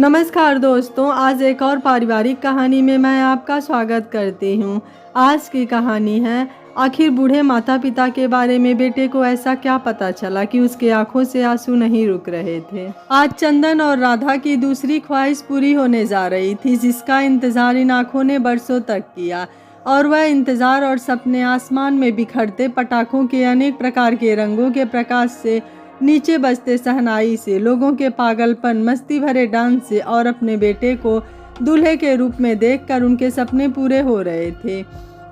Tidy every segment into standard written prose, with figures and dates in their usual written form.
नमस्कार दोस्तों, आज एक और पारिवारिक कहानी में मैं आपका स्वागत करती हूँ। आज की कहानी है, आखिर बूढ़े माता पिता के बारे में बेटे को ऐसा क्या पता चला कि उसके आंखों से आंसू नहीं रुक रहे थे। आज चंदन और राधा की दूसरी ख्वाहिश पूरी होने जा रही थी, जिसका इंतजार इन आंखों ने बरसों तक किया। और वह इंतजार और सपने आसमान में बिखरते पटाखों के अनेक प्रकार के रंगों के प्रकाश से, नीचे बजते शहनाई से, लोगों के पागलपन, मस्ती भरे डांस से और अपने बेटे को दूल्हे के रूप में देखकर उनके सपने पूरे हो रहे थे।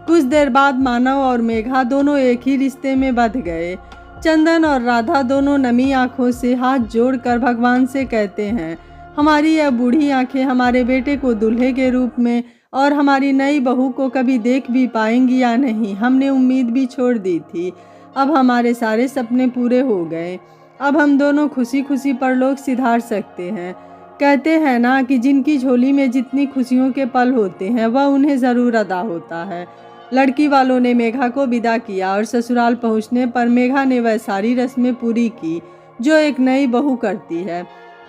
कुछ देर बाद मानव और मेघा दोनों एक ही रिश्ते में बंध गए। चंदन और राधा दोनों नमी आंखों से हाथ जोड़कर भगवान से कहते हैं, हमारी यह बूढ़ी आंखें हमारे बेटे को दूल्हे के रूप में और हमारी नई बहू को कभी देख भी पाएंगी या नहीं। हमने उम्मीद भी छोड़ दी थी, अब हमारे सारे सपने पूरे हो गए। अब हम दोनों खुशी खुशी परलोक सिधार सकते हैं। कहते हैं ना कि जिनकी झोली में जितनी खुशियों के पल होते हैं वह उन्हें ज़रूर अदा होता है। लड़की वालों ने मेघा को विदा किया और ससुराल पहुंचने पर मेघा ने वह सारी रस्में पूरी की जो एक नई बहू करती है।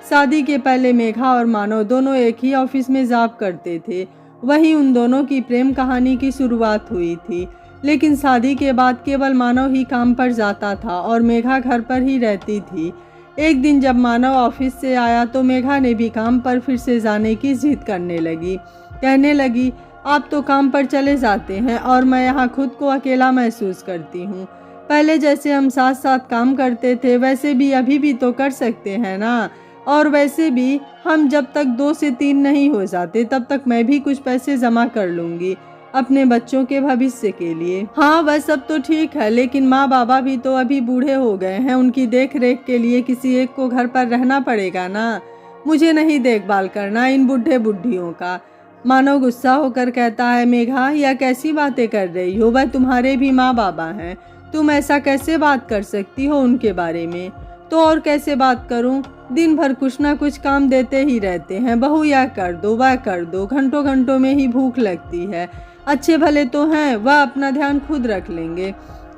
शादी के पहले मेघा और मानव दोनों एक ही ऑफिस में जॉब करते थे। वहीं उन दोनों की प्रेम कहानी की शुरुआत हुई थी। लेकिन शादी के बाद केवल मानव ही काम पर जाता था और मेघा घर पर ही रहती थी। एक दिन जब मानव ऑफिस से आया तो मेघा ने भी काम पर फिर से जाने की जिद करने लगी। कहने लगी, आप तो काम पर चले जाते हैं और मैं यहाँ खुद को अकेला महसूस करती हूँ। पहले जैसे हम साथ साथ काम करते थे वैसे भी अभी भी तो कर सकते हैं ना। और वैसे भी हम जब तक 2 से 3 नहीं हो जाते तब तक मैं भी कुछ पैसे जमा कर लूँगी अपने बच्चों के भविष्य के लिए। हाँ, वह सब तो ठीक है, लेकिन माँ बाबा भी तो अभी बूढ़े हो गए हैं। उनकी देख रेख के लिए किसी एक को घर पर रहना पड़ेगा ना। मुझे नहीं देखभाल करना इन बूढ़े बुढ़ियों का। मानव गुस्सा होकर कहता है, मेघा यह कैसी बातें कर रही हो, वह तुम्हारे भी माँ बाबा हैं। तुम ऐसा कैसे बात कर सकती हो उनके बारे में। तो और कैसे बात करूं? दिन भर कुछ ना कुछ काम देते ही रहते हैं। बहू यह कर दो, वह कर दो, घंटों घंटों में ही भूख लगती है। अच्छे भले तो हैं, वह अपना ध्यान खुद रख लेंगे।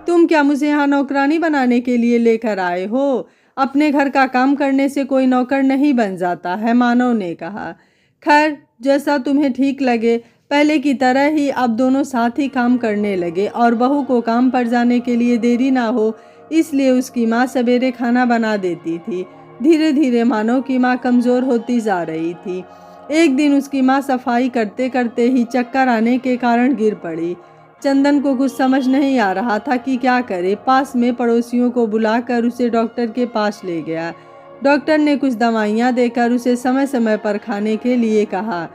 तुम क्या मुझे यहाँ नौकरानी बनाने के लिए लेकर आए हो? अपने घर का काम करने से कोई नौकर नहीं बन जाता है, मानव ने कहा। खैर, जैसा तुम्हें ठीक लगे। पहले की तरह ही अब दोनों साथ ही काम करने लगे और बहू को काम पर जाने के लिए देरी ना हो इसलिए उसकी माँ सवेरे खाना बना देती थी। धीरे धीरे मानव की माँ कमज़ोर होती जा रही थी। एक दिन उसकी माँ सफाई करते करते ही चक्कर आने के कारण गिर पड़ी। चंदन को कुछ समझ नहीं आ रहा था कि क्या करे। पास में पड़ोसियों को बुलाकर उसे डॉक्टर के पास ले गया। डॉक्टर ने कुछ दवाइयाँ देकर उसे समय समय पर खाने के लिए कहा।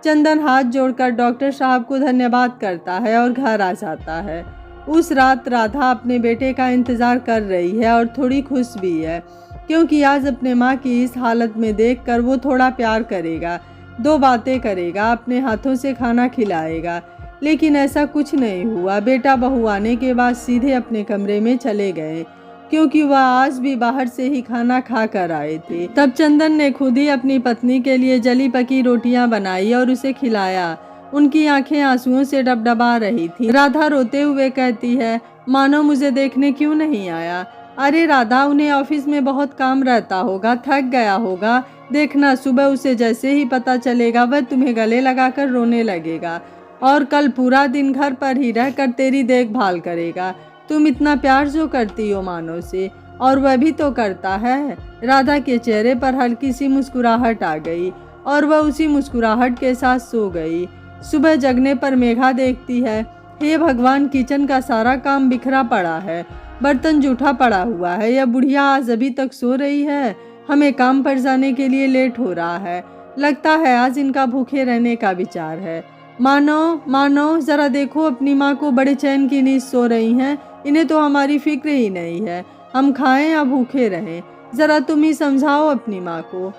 चंदन हाथ जोड़कर डॉक्टर साहब को धन्यवाद करता है और घर आ जाता है। उस रात राधा अपने बेटे का इंतज़ार कर रही है और थोड़ी खुश भी है, क्योंकि आज अपने माँ की इस हालत में देखकर वो थोड़ा प्यार करेगा, 2 बातें करेगा, अपने हाथों से खाना खिलाएगा। लेकिन ऐसा कुछ नहीं हुआ। बेटा बहू आने के बाद सीधे अपने कमरे में चले गए, क्योंकि वह आज भी बाहर से ही खाना खा कर आए थे। तब चंदन ने खुद ही अपनी पत्नी के लिए जली पकी रोटियां बनाई और उसे खिलाया। उनकी आंखें आंसुओं से डबडबा रही थी। राधा रोते हुए कहती है, मानो मुझे देखने क्यों नहीं आया? अरे राधा, उन्हें ऑफिस में बहुत काम रहता होगा, थक गया होगा। देखना, सुबह उसे जैसे ही पता चलेगा वह तुम्हें गले लगाकर रोने लगेगा और कल पूरा दिन घर पर ही रहकर तेरी देखभाल करेगा। तुम इतना प्यार जो करती हो मानव से, और वह भी तो करता है। राधा के चेहरे पर हल्की सी मुस्कुराहट आ गई और वह उसी मुस्कुराहट के साथ सो गई। सुबह जगने पर मेघा देखती है, हे भगवान, किचन का सारा काम बिखरा पड़ा है, बर्तन जूठा पड़ा हुआ है। यह बुढ़िया आज अभी तक सो रही है। हमें काम पर जाने के लिए लेट हो रहा है। लगता है आज इनका भूखे रहने का विचार है। मानो जरा देखो, अपनी माँ को बड़े चैन की नींद सो रही हैं। इन्हें तो हमारी फिक्र ही नहीं है, हम खाएं या भूखे रहें। जरा तुम ही समझाओ अपनी माँ को।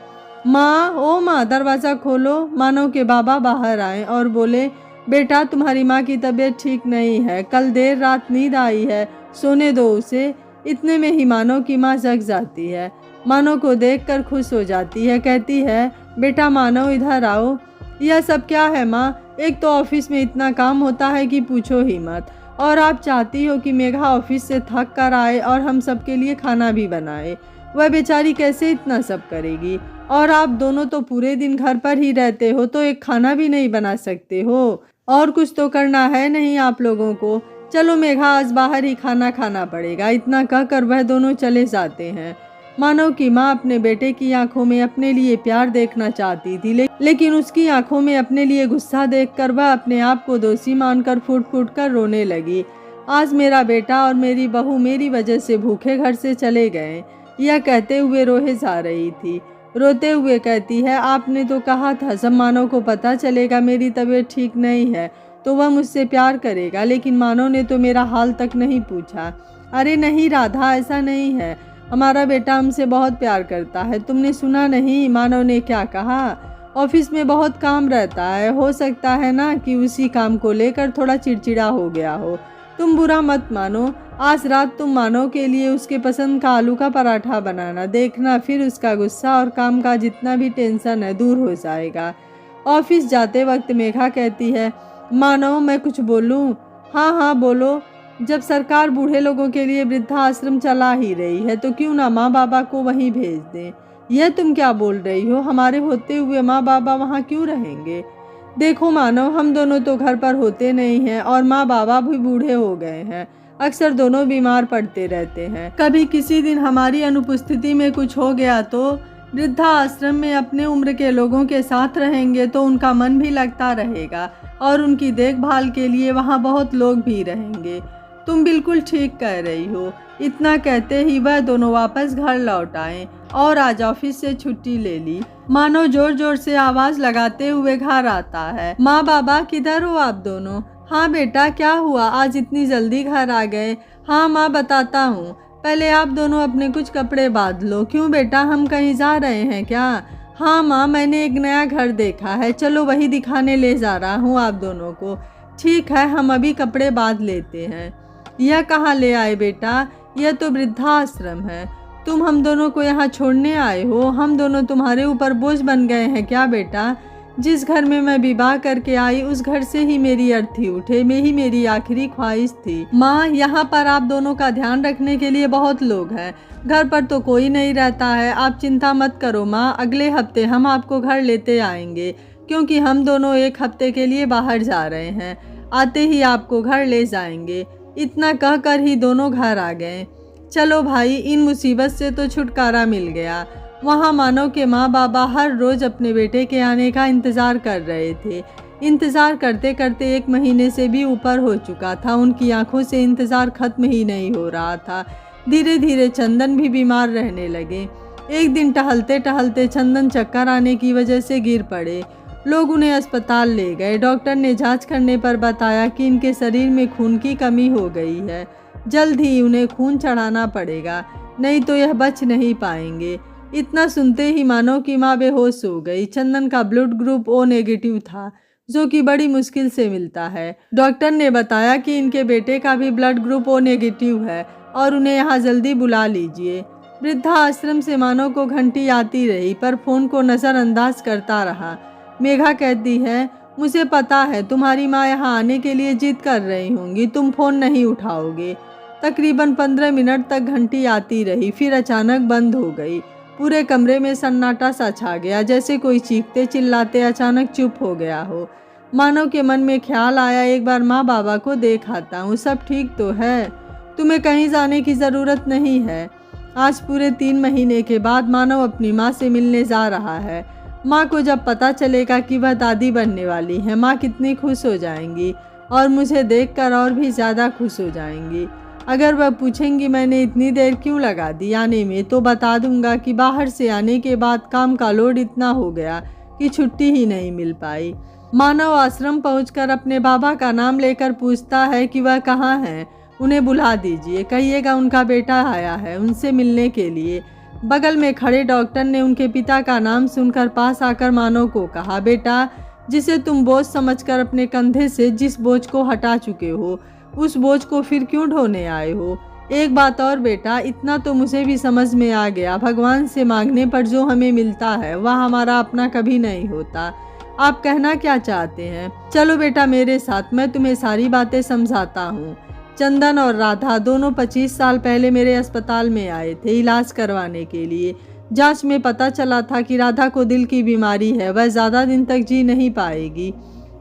माँ, ओ माँ, दरवाज़ा खोलो। मानव के बाबा बाहर आए और बोले, बेटा तुम्हारी माँ की तबीयत ठीक नहीं है, कल देर रात नींद आई है, सोने दो उसे। इतने में ही मानव की माँ जग जाती है। मानव को देखकर खुश हो जाती है, कहती है, बेटा मानव इधर आओ। यह सब क्या है माँ? एक तो ऑफिस में इतना काम होता है कि पूछो ही मत, और आप चाहती हो कि मेघा ऑफिस से थक कर आए और हम सबके लिए खाना भी बनाए। वह बेचारी कैसे इतना सब करेगी? और आप दोनों तो पूरे दिन घर पर ही रहते हो, तो एक खाना भी नहीं बना सकते हो? और कुछ तो करना है नहीं आप लोगों को? चलो मेघा, आज बाहर ही खाना खाना पड़ेगा। इतना कहकर वह दोनों चले जाते हैं। मानव की माँ अपने बेटे की आंखों में अपने लिए प्यार देखना चाहती थी, लेकिन उसकी आंखों में अपने लिए गुस्सा देखकर वह अपने आप को दोषी मानकर फूट फूट कर रोने लगी। आज मेरा बेटा और मेरी बहू मेरी वजह से भूखे घर से चले गए, यह कहते हुए रोए जा रही थी। रोते हुए कहती है, आपने तो कहा था जब मानव को पता चलेगा मेरी तबीयत ठीक नहीं है तो वह मुझसे प्यार करेगा, लेकिन मानव ने तो मेरा हाल तक नहीं पूछा। अरे नहीं राधा, ऐसा नहीं है। हमारा बेटा हमसे बहुत प्यार करता है। तुमने सुना नहीं मानव ने क्या कहा? ऑफिस में बहुत काम रहता है, हो सकता है ना कि उसी काम को लेकर थोड़ा चिड़चिड़ा हो गया हो। तुम बुरा मत मानो। आज रात तुम मानव के लिए उसके पसंद का आलू का पराठा बनाना, देखना फिर उसका गुस्सा और काम का जितना भी टेंशन है दूर हो जाएगा। ऑफिस जाते वक्त मेघा कहती है, मानव मैं कुछ बोलूं? हाँ हाँ बोलो। जब सरकार बूढ़े लोगों के लिए वृद्धाश्रम चला ही रही है तो क्यों ना माँ बाबा को वहीं भेज दें। यह तुम क्या बोल रही हो? हमारे होते हुए माँ बाबा वहाँ क्यों रहेंगे? देखो मानव, हम दोनों तो घर पर होते नहीं हैं और माँ बाबा भी बूढ़े हो गए हैं। अक्सर दोनों बीमार पड़ते रहते हैं। कभी किसी दिन हमारी अनुपस्थिति में कुछ हो गया तो वृद्धाश्रम में अपने उम्र के लोगों के साथ रहेंगे तो उनका मन भी लगता रहेगा और उनकी देखभाल के लिए वहाँ बहुत लोग भी रहेंगे। तुम बिल्कुल ठीक कह रही हो। इतना कहते ही वह दोनों वापस घर लौट आए और आज ऑफिस से छुट्टी ले ली। मानव जोर जोर से आवाज लगाते हुए घर आता है। माँ बाबा किधर हो आप दोनों? हाँ बेटा, क्या हुआ आज इतनी जल्दी घर आ गए? हाँ माँ बताता हूँ, पहले आप दोनों अपने कुछ कपड़े बांध लो। क्यों बेटा, हम कहीं जा रहे हैं क्या? हाँ माँ, मैंने एक नया घर देखा है, चलो वही दिखाने ले जा रहा हूँ आप दोनों को। ठीक है, हम अभी कपड़े बांध लेते हैं। यह कहाँ ले आए बेटा? यह तो वृद्धाश्रम है। तुम हम दोनों को यहाँ छोड़ने आए हो? हम दोनों तुम्हारे ऊपर बोझ बन गए हैं क्या बेटा? जिस घर में मैं विवाह करके आई उस घर से ही मेरी अर्थी उठे, में ही मेरी आखिरी ख्वाहिश थी। माँ, यहाँ पर आप दोनों का ध्यान रखने के लिए बहुत लोग हैं, घर पर तो कोई नहीं रहता है। आप चिंता मत करो माँ, अगले हफ्ते हम आपको घर लेते आएंगे, क्योंकि हम दोनों एक हफ्ते के लिए बाहर जा रहे हैं। आते ही आपको घर ले जाएंगे। इतना कहकर ही दोनों घर आ गए। चलो भाई, इन मुसीबत से तो छुटकारा मिल गया। वहाँ मानव के माँ बाबा हर रोज अपने बेटे के आने का इंतज़ार कर रहे थे। इंतज़ार करते करते 1 महीने से भी ऊपर हो चुका था। उनकी आंखों से इंतज़ार खत्म ही नहीं हो रहा था। धीरे धीरे चंदन भी बीमार रहने लगे। एक दिन टहलते टहलते चंदन चक्कर आने की वजह से गिर पड़े। लोग उन्हें अस्पताल ले गए। डॉक्टर ने जांच करने पर बताया कि इनके शरीर में खून की कमी हो गई है। जल्द ही उन्हें खून चढ़ाना पड़ेगा, नहीं तो यह बच नहीं पाएंगे। इतना सुनते ही मानव की माँ बेहोश हो गई। चंदन का ब्लड ग्रुप ओ नेगेटिव था, जो कि बड़ी मुश्किल से मिलता है। डॉक्टर ने बताया कि इनके बेटे का भी ब्लड ग्रुप ओ नेगेटिव है और उन्हें यहाँ जल्दी बुला लीजिए। वृद्धाश्रम से मानव को घंटी आती रही पर फोन को नज़रअंदाज करता रहा। मेघा कहती है, मुझे पता है तुम्हारी माँ यहाँ आने के लिए जिद कर रही होंगी, तुम फ़ोन नहीं उठाओगे। तकरीबन 15 मिनट तक घंटी आती रही, फिर अचानक बंद हो गई। पूरे कमरे में सन्नाटा सा छा गया, जैसे कोई चीखते चिल्लाते अचानक चुप हो गया हो। मानव के मन में ख्याल आया, एक बार माँ बाबा को देख आता हूँ, सब ठीक तो है, तुम्हें कहीं जाने की ज़रूरत नहीं है। आज पूरे 3 महीने के बाद मानव अपनी माँ से मिलने जा रहा है। माँ को जब पता चलेगा कि वह दादी बनने वाली है, माँ कितनी खुश हो जाएंगी और मुझे देखकर और भी ज़्यादा खुश हो जाएंगी। अगर वह पूछेंगी मैंने इतनी देर क्यों लगा दी आने में, तो बता दूंगा कि बाहर से आने के बाद काम का लोड इतना हो गया कि छुट्टी ही नहीं मिल पाई। मानव आश्रम पहुंचकर अपने बाबा का नाम लेकर पूछता है कि वह कहाँ हैं, उन्हें बुला दीजिए, कहिएगा उनका बेटा आया है उनसे मिलने के लिए। बगल में खड़े डॉक्टर ने उनके पिता का नाम सुनकर पास आकर मानव को कहा, बेटा, जिसे तुम बोझ समझकर अपने कंधे से जिस बोझ को हटा चुके हो, उस बोझ को फिर क्यों ढोने आए हो? एक बात और बेटा, इतना तो मुझे भी समझ में आ गया, भगवान से मांगने पर जो हमें मिलता है वह हमारा अपना कभी नहीं होता। आप कहना क्या चाहते हैं? चलो बेटा मेरे साथ, मैं तुम्हें सारी बातें समझाता हूँ। चंदन और राधा दोनों 25 साल पहले मेरे अस्पताल में आए थे इलाज करवाने के लिए। जांच में पता चला था कि राधा को दिल की बीमारी है, वह ज़्यादा दिन तक जी नहीं पाएगी।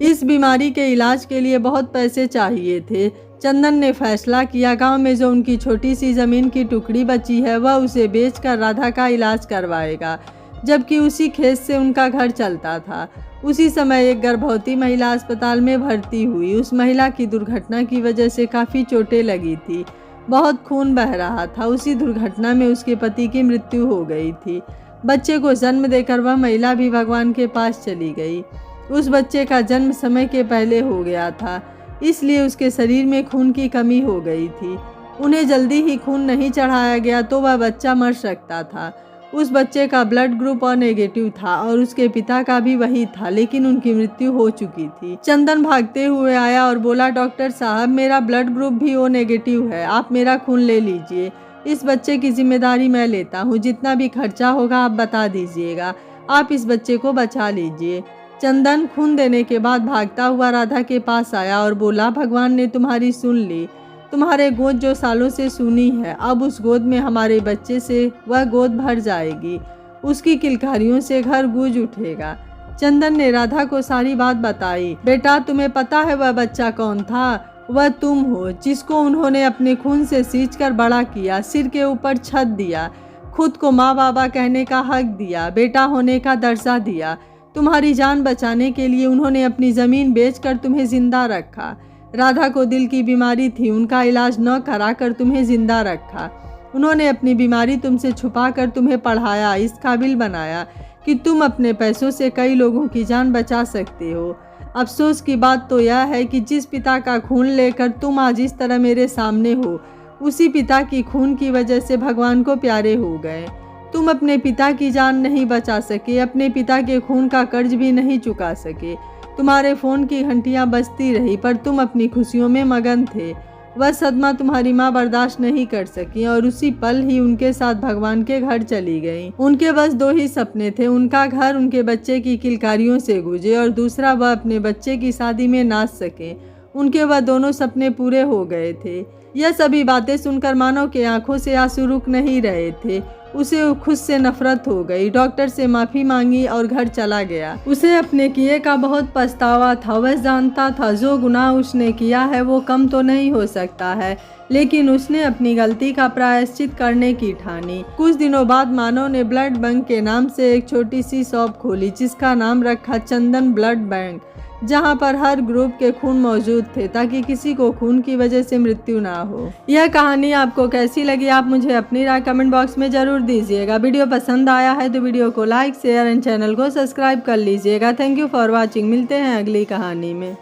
इस बीमारी के इलाज के लिए बहुत पैसे चाहिए थे। चंदन ने फैसला किया गांव में जो उनकी छोटी सी ज़मीन की टुकड़ी बची है वह उसे बेचकर राधा का इलाज करवाएगा, जबकि उसी खेत से उनका घर चलता था। उसी समय एक गर्भवती महिला अस्पताल में भर्ती हुई। उस महिला की दुर्घटना की वजह से काफ़ी चोटें लगी थी, बहुत खून बह रहा था। उसी दुर्घटना में उसके पति की मृत्यु हो गई थी। बच्चे को जन्म देकर वह महिला भी भगवान के पास चली गई। उस बच्चे का जन्म समय के पहले हो गया था, इसलिए उसके शरीर में खून की कमी हो गई थी। उन्हें जल्दी ही खून नहीं चढ़ाया गया तो वह बच्चा मर सकता था। उस बच्चे का ब्लड ग्रुप और नेगेटिव था और उसके पिता का भी वही था, लेकिन उनकी मृत्यु हो चुकी थी। चंदन भागते हुए आया और बोला, डॉक्टर साहब मेरा ब्लड ग्रुप भी ओ नेगेटिव है, आप मेरा खून ले लीजिए। इस बच्चे की जिम्मेदारी मैं लेता हूँ, जितना भी खर्चा होगा आप बता दीजिएगा, आप इस बच्चे को बचा लीजिए। चंदन खून देने के बाद भागता हुआ राधा के पास आया और बोला, भगवान ने तुम्हारी सुन ली। तुम्हारे गोद जो सालों से सुनी है, अब उस गोद में हमारे बच्चे से वह गोद भर जाएगी। उसकी किलकारियों से घर गूंज उठेगा। चंदन ने राधा को सारी बात बताई। बेटा तुम्हें पता है वह बच्चा कौन था? वह तुम हो, जिसको उन्होंने अपने खून से सींचकर बड़ा किया, सिर के ऊपर छत दिया, खुद को माँ बाबा कहने का हक दिया, बेटा होने का दर्जा दिया। तुम्हारी जान बचाने के लिए उन्होंने अपनी ज़मीन बेचकर तुम्हें जिंदा रखा। राधा को दिल की बीमारी थी, उनका इलाज न कराकर तुम्हें जिंदा रखा। उन्होंने अपनी बीमारी तुमसे छुपाकर तुम्हें पढ़ाया, इस काबिल बनाया कि तुम अपने पैसों से कई लोगों की जान बचा सकते हो। अफसोस की बात तो यह है कि जिस पिता का खून लेकर तुम आज इस तरह मेरे सामने हो, उसी पिता की खून की वजह से भगवान को प्यारे हो गए। तुम अपने पिता की जान नहीं बचा सके, अपने पिता के खून का कर्ज भी नहीं चुका सके। तुम्हारे फ़ोन की घंटियां बजती रही, पर तुम अपनी खुशियों में मगन थे। वह सदमा तुम्हारी माँ बर्दाश्त नहीं कर सकी और उसी पल ही उनके साथ भगवान के घर चली गई। उनके बस दो ही सपने थे, उनका घर उनके बच्चे की किलकारियों से गूंजे और दूसरा वह अपने बच्चे की शादी में नाच सके। उनके वह दोनों सपने पूरे हो गए थे। यह सभी बातें सुनकर मानव के आंखों से आंसू रुक नहीं रहे थे। उसे खुद से नफरत हो गई, डॉक्टर से माफ़ी मांगी और घर चला गया। उसे अपने किए का बहुत पछतावा था। वह जानता था जो गुनाह उसने किया है वो कम तो नहीं हो सकता है, लेकिन उसने अपनी गलती का प्रायश्चित करने की ठानी। कुछ दिनों बाद मानव ने ब्लड बैंक के नाम से एक छोटी सी शॉप खोली, जिसका नाम रखा चंदन ब्लड बैंक, जहां पर हर ग्रुप के खून मौजूद थे ताकि किसी को खून की वजह से मृत्यु ना हो। यह कहानी आपको कैसी लगी आप मुझे अपनी राय कमेंट बॉक्स में ज़रूर दीजिएगा। वीडियो पसंद आया है तो वीडियो को लाइक शेयर एंड चैनल को सब्सक्राइब कर लीजिएगा। Thank you for watching. मिलते हैं अगली कहानी में।